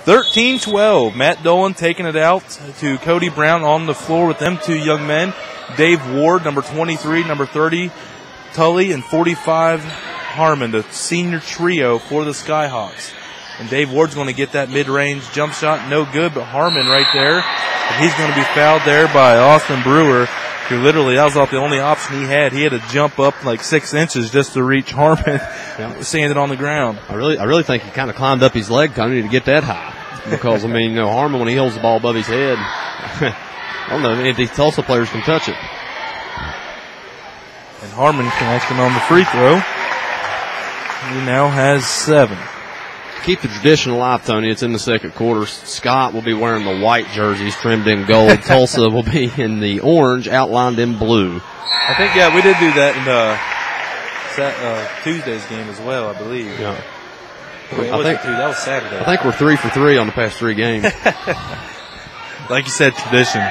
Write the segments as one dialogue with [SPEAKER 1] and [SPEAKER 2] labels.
[SPEAKER 1] 13-12. Matt Dolan taking it out to Cody Brown on the floor with them two young men. Dave Ward, number 23, number 30, Tully, and 45, Harmon, the senior trio for the Skyhawks. And Dave Ward's going to get that mid-range jump shot. No good, but Harmon right there. And he's going to be fouled there by Austin Brewer, who literally, that was about the only option he had. He had to jump up like 6 inches just to reach Harmon, standing on the ground.
[SPEAKER 2] I really think he kind of climbed up his leg, Tony, to get that high. Because, I mean, Harmon, when he holds the ball above his head, I don't know if these Tulsa players can touch it.
[SPEAKER 1] And Harmon connecting on the free throw. He now has 7.
[SPEAKER 2] Keep the tradition alive, Tony. It's in the second quarter. Scott will be wearing the white jerseys trimmed in gold. Tulsa will be in the orange, outlined in blue.
[SPEAKER 1] I think, we did do that in Tuesday's game as well, I believe.
[SPEAKER 2] Yeah.
[SPEAKER 1] That was Saturday.
[SPEAKER 2] I think we're 3 for 3 on the past 3 games.
[SPEAKER 1] Like you said, tradition.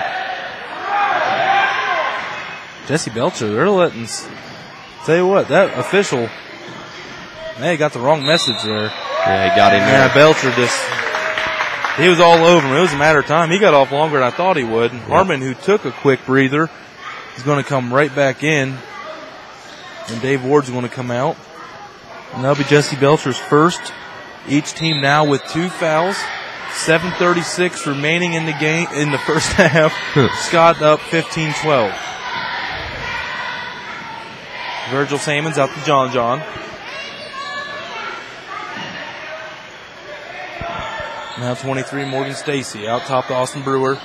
[SPEAKER 1] Jesse Belcher, they're letting. Tell you what, that official, he got the wrong message there.
[SPEAKER 2] Yeah, he got in there.
[SPEAKER 1] Yeah, Belcher he was all over him. It was a matter of time. He got off longer than I thought he would. Yep. Harmon, who took a quick breather, is going to come right back in. And Dave Ward's going to come out. And that'll be Jesse Belcher's first. Each team now with 2 fouls. 7:36 remaining in the game in the first half. Scott up 15-12. Virgil Sammons out to John. Now 23, Morgan Stacy out top to Austin Brewer.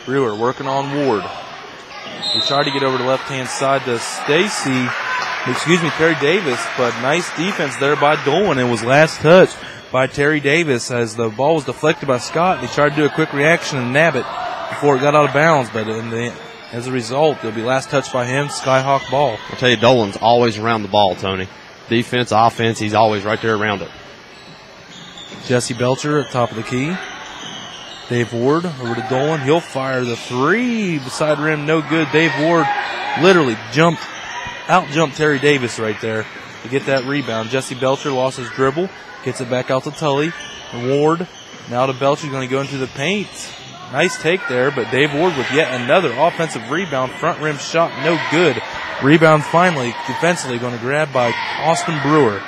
[SPEAKER 1] Brewer working on Ward. He tried to get over the left-hand side to Terry Davis, but nice defense there by Dolan. It was last touch by Terry Davis as the ball was deflected by Scott. He tried to do a quick reaction and nab it before it got out of bounds, but as a result, it'll be last touch by him, Skyhawk ball.
[SPEAKER 2] I'll tell you, Dolan's always around the ball, Tony. Defense, offense, he's always right there around it.
[SPEAKER 1] Jesse Belcher at top of the key. Dave Ward over to Dolan. He'll fire the 3 beside rim, no good. Dave Ward literally out-jumped Terry Davis right there to get that rebound. Jesse Belcher lost his dribble, gets it back out to Tully. And Ward now to Belcher, going to go into the paint. Nice take there, but Dave Ward with yet another offensive rebound. Front rim shot, no good. Rebound finally, defensively, going to grab by Austin Brewer.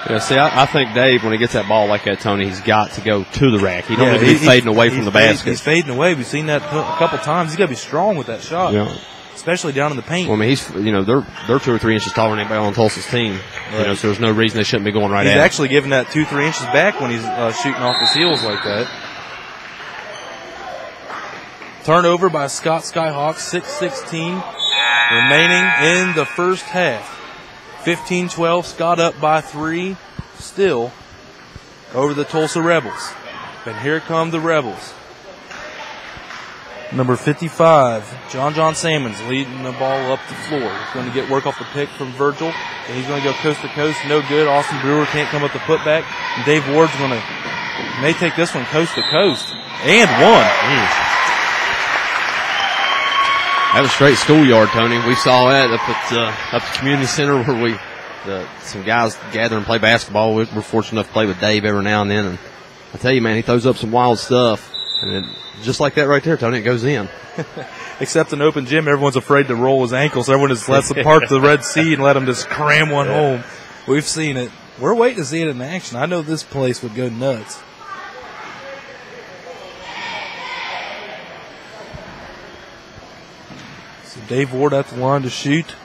[SPEAKER 2] Yeah, see, I think Dave, when he gets that ball like that, Tony, he's got to go to the rack. He don't need to be fading away from the basket.
[SPEAKER 1] He's fading away. We've seen that a couple times. He's got to be strong with that shot, especially down in the paint.
[SPEAKER 2] Well, I mean, they're 2 or 3 inches taller than anybody on Tulsa's team. Right. So there's no reason they shouldn't be going right at it.
[SPEAKER 1] He's actually giving that 2-3 inches back when he's shooting off his heels like that. Turnover by Scott Skyhawks, 6:16 remaining in the first half. 15-12, Scott up by 3, still over the Tulsa Rebels. And here come the Rebels. Number 55, John Sammons leading the ball up the floor. He's going to get work off the pick from Virgil, and he's going to go coast to coast. No good. Austin Brewer can't come up the putback. And Dave Ward's may take this one coast to coast. And one.
[SPEAKER 2] That was straight schoolyard, Tony. We saw that up at the community center where some guys gather and play basketball. We're fortunate enough to play with Dave every now and then. And I tell you, man, he throws up some wild stuff. And just like that right there, Tony, it goes in.
[SPEAKER 1] Except an open gym, everyone's afraid to roll his ankles. So everyone just lets him park the Red Sea and let him just cram one home. We've seen it. We're waiting to see it in action. I know this place would go nuts. So Dave Ward at the line to shoot.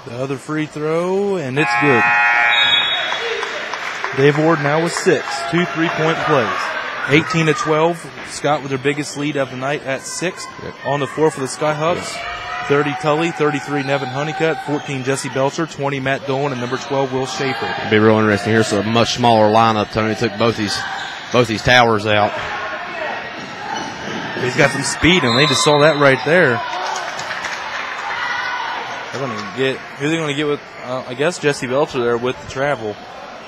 [SPEAKER 1] The other free throw, and it's good. Dave Ward now with 6, 2 3-point plays. 18-12. Scott with their biggest lead of the night at 6 on the floor for the Skyhawks. 30 Tully, 33 Nevin Honeycutt, 14 Jesse Belcher, 20 Matt Dolan, and number 12 Will Schaefer.
[SPEAKER 2] It'll be real interesting. Here's a much smaller lineup. Tony took both these towers out.
[SPEAKER 1] He's got some speed, and they just saw that right there. Who are they going to get with, I guess, Jesse Belcher there with the travel.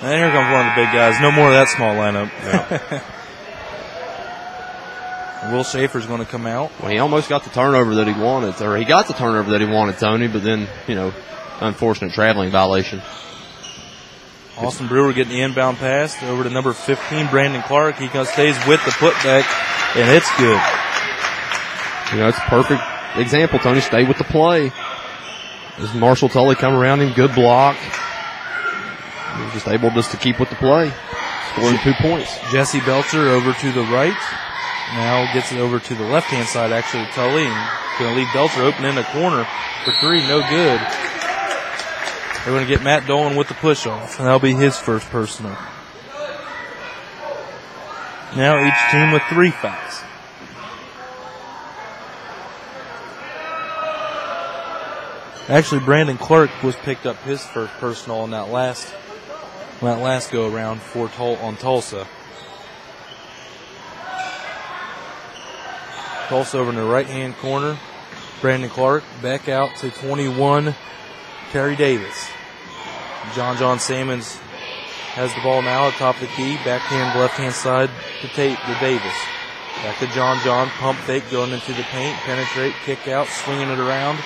[SPEAKER 1] And here comes one of the big guys. No more of that small lineup. Yeah. Will Schaefer's going to come out.
[SPEAKER 2] Well, he almost got the turnover that he wanted, or he got the turnover that he wanted, Tony, but then, unfortunate traveling violation.
[SPEAKER 1] Austin Brewer getting the inbound pass over to number 15, Brandon Clark. He stays with the putback, and it's good.
[SPEAKER 2] It's a perfect example, Tony. Stay with the play. As Marshall Tully come around him, good block. He's just able just to keep with the play. Scoring 2 points.
[SPEAKER 1] Jesse Belcher over to the right. Now gets it over to the left-hand side, actually, Tully. And going to leave Belcher open in the corner for three. No good. They're going to get Matt Dolan with the push-off, and that'll be his first personal. Now each team with 3 fouls. Actually, Brandon Clark was picked up his first personal on that last go-around on Tulsa. Tulsa over in the right-hand corner. Brandon Clark back out to 21, Terry Davis. John Salmons has the ball now at top of the key. Backhand, left-hand side to Davis. Back to John. Pump fake going into the paint. Penetrate, kick out, swinging it around.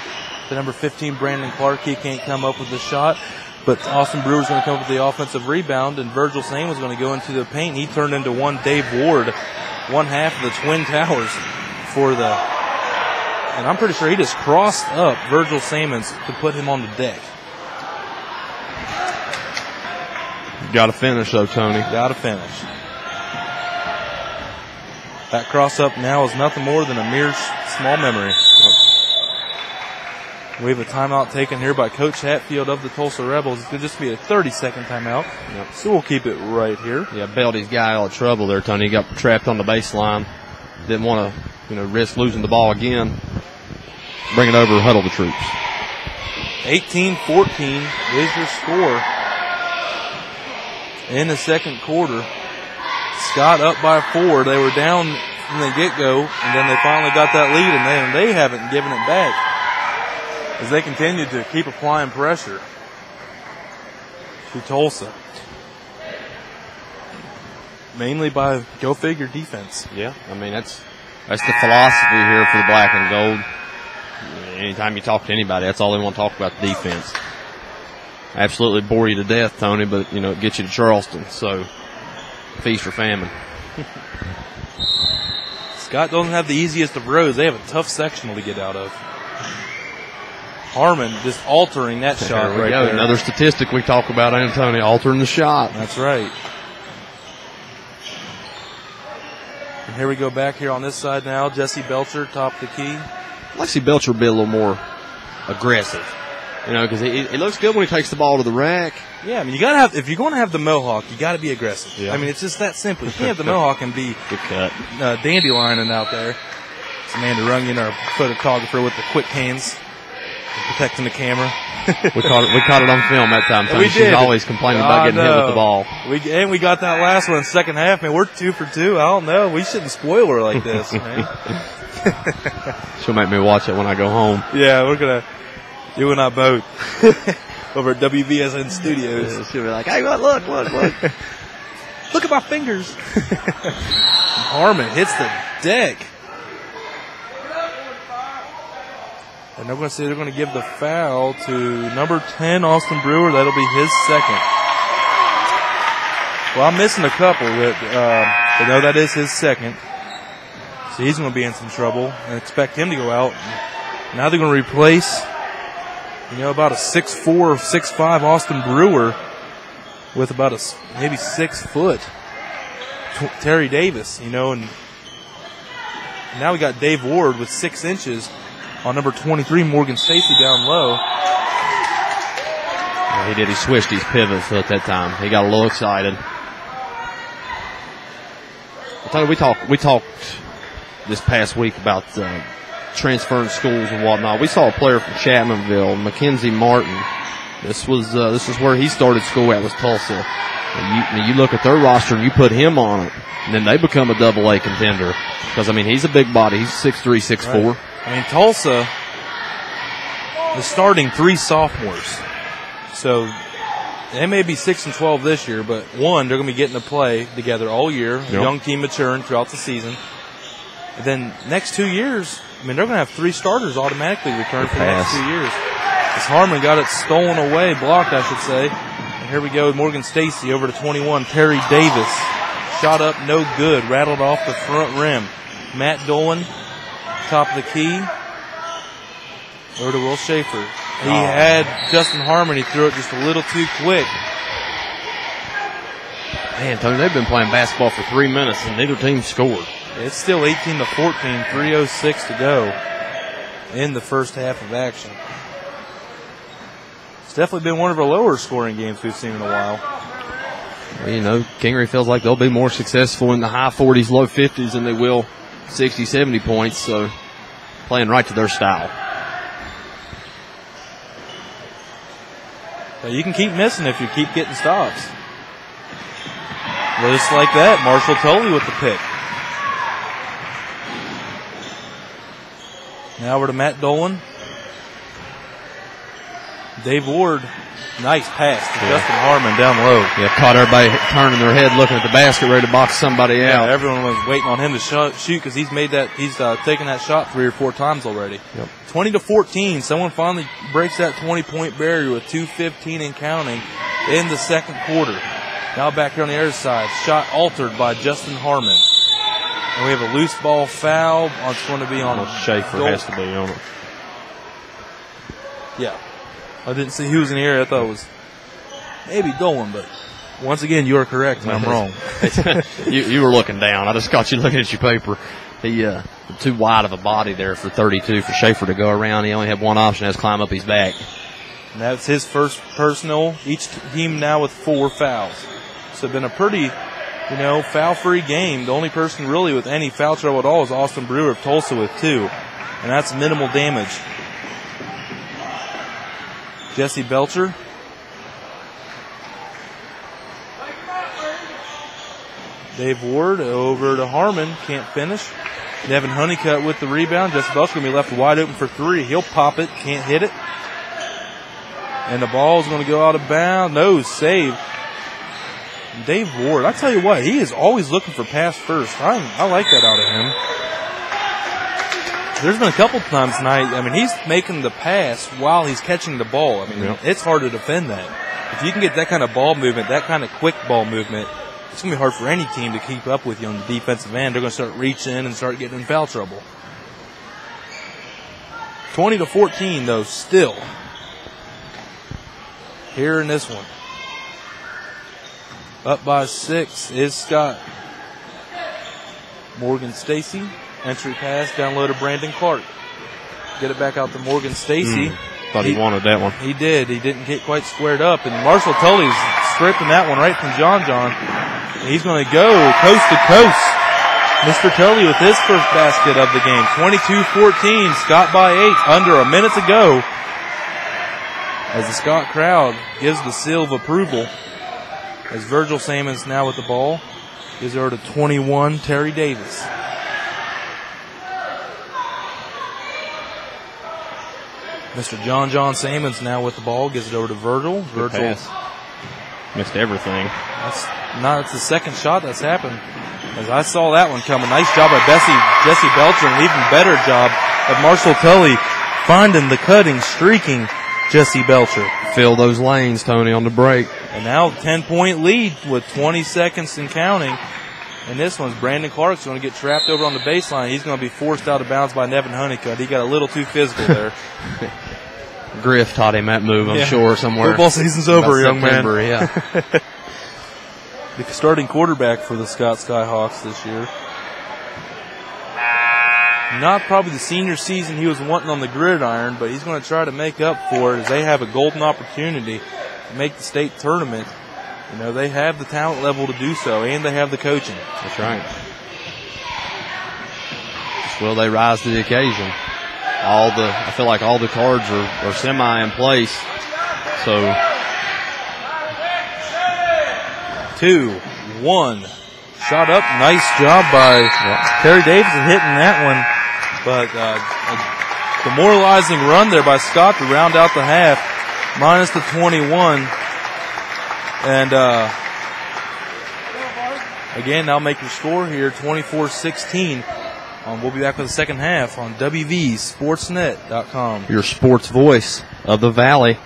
[SPEAKER 1] The number 15, Brandon Clark, he can't come up with the shot. But Austin Brewer's going to come up with the offensive rebound, and Virgil Sane was going to go into the paint. He turned into one Dave Ward, one half of the Twin Towers and I'm pretty sure he just crossed up Virgil Samons to put him on the deck.
[SPEAKER 2] Got to finish, though, Tony.
[SPEAKER 1] Got to finish. That cross-up now is nothing more than a mere small memory. We have a timeout taken here by Coach Hatfield of the Tulsa Rebels. It's going to just be a 30-second timeout, so we'll keep it right here.
[SPEAKER 2] Yeah, Beldy's got all the trouble there, Tony. He got trapped on the baseline. Didn't want to, risk losing the ball again. Bring it over, huddle the troops.
[SPEAKER 1] 18-14 is your score in the second quarter. Scott up by 4. They were down from the get-go, and then they finally got that lead, and they haven't given it back as they continue to keep applying pressure to Tulsa. Mainly by go-figure defense.
[SPEAKER 2] Yeah, I mean, that's the philosophy here for the black and gold. Anytime you talk to anybody, that's all they want to talk about, the defense. Absolutely bore you to death, Tony, but, it gets you to Charleston, so feast or famine.
[SPEAKER 1] Scott doesn't have the easiest of roads. They have a tough sectional to get out of. Harmon just altering that shot right there.
[SPEAKER 2] Another statistic we talk about, Tony, altering the shot.
[SPEAKER 1] That's right. And here we go back here on this side now. Jesse Belcher, top of the key.
[SPEAKER 2] I'd like to see Belcher be a little more aggressive, because he looks good when he takes the ball to the rack.
[SPEAKER 1] Yeah, I mean, you gotta have, if you're going to have the mohawk, you got to be aggressive.
[SPEAKER 2] Yeah.
[SPEAKER 1] I mean, it's just that simple. You can't have the mohawk and be
[SPEAKER 2] good cut.
[SPEAKER 1] Dandylining out there. It's Amanda Runyon, our photographer, with the quick hands, protecting the camera.
[SPEAKER 2] we caught it on film that time.
[SPEAKER 1] We
[SPEAKER 2] She's
[SPEAKER 1] did.
[SPEAKER 2] Always complaining about getting hit with the ball.
[SPEAKER 1] We got that last one in the second half, man. We're 2 for 2. I don't know. We shouldn't spoil her like this, man.
[SPEAKER 2] She'll make me watch it when I go home.
[SPEAKER 1] Yeah, we're going to, you and I both, over at WVSN Studios.
[SPEAKER 2] Yeah, she'll be like, hey, look.
[SPEAKER 1] Look at my fingers. Harmon hits the deck. And they're going to say they're going to give the foul to number 10, Austin Brewer. That'll be his second. Well, I'm missing a couple, but no, that is his second. So he's going to be in some trouble and expect him to go out. Now they're going to replace, about a 6'4", 6'5" Austin Brewer with about maybe 6 foot Terry Davis, and now we got Dave Ward with 6 inches on number 23, Morgan Stacy, down low.
[SPEAKER 2] Yeah, he did. He switched his pivots at that time. He got a little excited. I tell you, we talked this past week about transferring schools and whatnot. We saw a player from Chapmanville, Mackenzie Martin. This is where he started school at, was Tulsa. And you look at their roster and you put him on it, and then they become a double-A contender. Because, he's a big body. He's 6'3", 6'4".
[SPEAKER 1] Right. Tulsa is starting 3 sophomores. So they may be 6-12 this year, but one, they're going to be getting to play together all year. Yep. Young team maturing throughout the season. And then next 2 years, they're going to have 3 starters automatically return for the next 2 years. As Harmon got it stolen away, blocked, I should say. And here we go, Morgan Stacy over to 21, Terry Davis. Shot up, no good, rattled off the front rim. Matt Dolan, top of the key. Over to Will Schaefer. He had Justin Harmon, he threw it just a little too quick.
[SPEAKER 2] Man, Tony, they've been playing basketball for 3 minutes and neither team scored.
[SPEAKER 1] It's still 18-14, 3:06 to go in the first half of action. It's definitely been one of our lower scoring games we've seen in a while.
[SPEAKER 2] Well, you know, Kingery feels like they'll be more successful in the high 40s, low 50s than they will 60, 70 points, so playing right to their style.
[SPEAKER 1] But you can keep missing if you keep getting stops. Just like that, Marshall Tully with the pick. Now over to Matt Dolan. Dave Ward, nice pass to Justin Harmon down low.
[SPEAKER 2] Yeah, caught everybody turning their head, looking at the basket, ready to box somebody out.
[SPEAKER 1] Everyone was waiting on him to shoot because he's made that. He's taken that shot 3 or 4 times already.
[SPEAKER 2] Yep.
[SPEAKER 1] 20-14. Someone finally breaks that 20-point barrier with 2:15 and counting in the second quarter. Now back here on the other side, shot altered by Justin Harmon. And we have a loose ball foul. It's going to be on
[SPEAKER 2] Schaefer. Has to be on it.
[SPEAKER 1] Yeah. I didn't see who was in the area. I thought it was maybe Dolan, but once again, you are correct and I'm wrong.
[SPEAKER 2] you were looking down. I just caught you looking at your paper. He too wide of a body there for 32 for Schaefer to go around. He only had one option, that's climb up his back.
[SPEAKER 1] And that's his first personal. Each team now with 4 fouls. So it's been a pretty, foul-free game. The only person really with any foul trouble at all is Austin Brewer of Tulsa with 2. And that's minimal damage. Jesse Belcher. Dave Ward over to Harmon. Can't finish. Devin Honeycutt with the rebound. Jesse Belcher going to be left wide open for 3. He'll pop it. Can't hit it. And the ball is going to go out of bounds. No, save. Dave Ward, I tell you what, he is always looking for pass first. I like that out of him. There's been a couple times tonight, he's making the pass while he's catching the ball. It's hard to defend that. If you can get that kind of ball movement, that kind of quick ball movement, it's going to be hard for any team to keep up with you on the defensive end. They're going to start reaching and start getting in foul trouble. 20-14, though, still. Here in this one. Up by 6 is Scott. Morgan Stacy. Entry pass down low to Brandon Clark. Get it back out to Morgan Stacy.
[SPEAKER 2] Thought he wanted that one.
[SPEAKER 1] He did. He didn't get quite squared up. And Marshall Tully's scraping that one right from John. And he's going to go coast to coast. Mr. Tully with his first basket of the game. 22-14. Scott by 8. Under a minute to go. As the Scott crowd gives the seal of approval. As Virgil Sammons now with the ball. Gives over to 21, Terry Davis. Mr. John Sammons now with the ball. Gives it over to Virgil. Virgil
[SPEAKER 2] missed everything.
[SPEAKER 1] That's the second shot that's happened. As I saw that one coming. Nice job by Jesse Belcher. And even better job of Marshall Tully finding the cutting, streaking Jesse Belcher.
[SPEAKER 2] Fill those lanes, Tony, on the break.
[SPEAKER 1] And now 10-point lead with 20 seconds and counting. And this one's Brandon Clark's going to get trapped over on the baseline. He's going to be forced out of bounds by Nevin Honeycutt. He got a little too physical there.
[SPEAKER 2] Griff taught him that move, I'm sure, somewhere.
[SPEAKER 1] Football season's over, young man.
[SPEAKER 2] Yeah.
[SPEAKER 1] The starting quarterback for the Scott Skyhawks this year. Not probably the senior season he was wanting on the gridiron, but he's going to try to make up for it as they have a golden opportunity to make the state tournament. They have the talent level to do so, and they have the coaching.
[SPEAKER 2] That's right. Just will they rise to the occasion? I feel like all the cards are semi in place. So
[SPEAKER 1] 2-1. Shot up. Nice job by Terry Davis hitting that one. But a demoralizing run there by Scott to round out the half. Minus the 21. And again, now make your score here, 24-16. We'll be back with the second half on wvsportsnet.com.
[SPEAKER 2] Your sports voice of the Valley.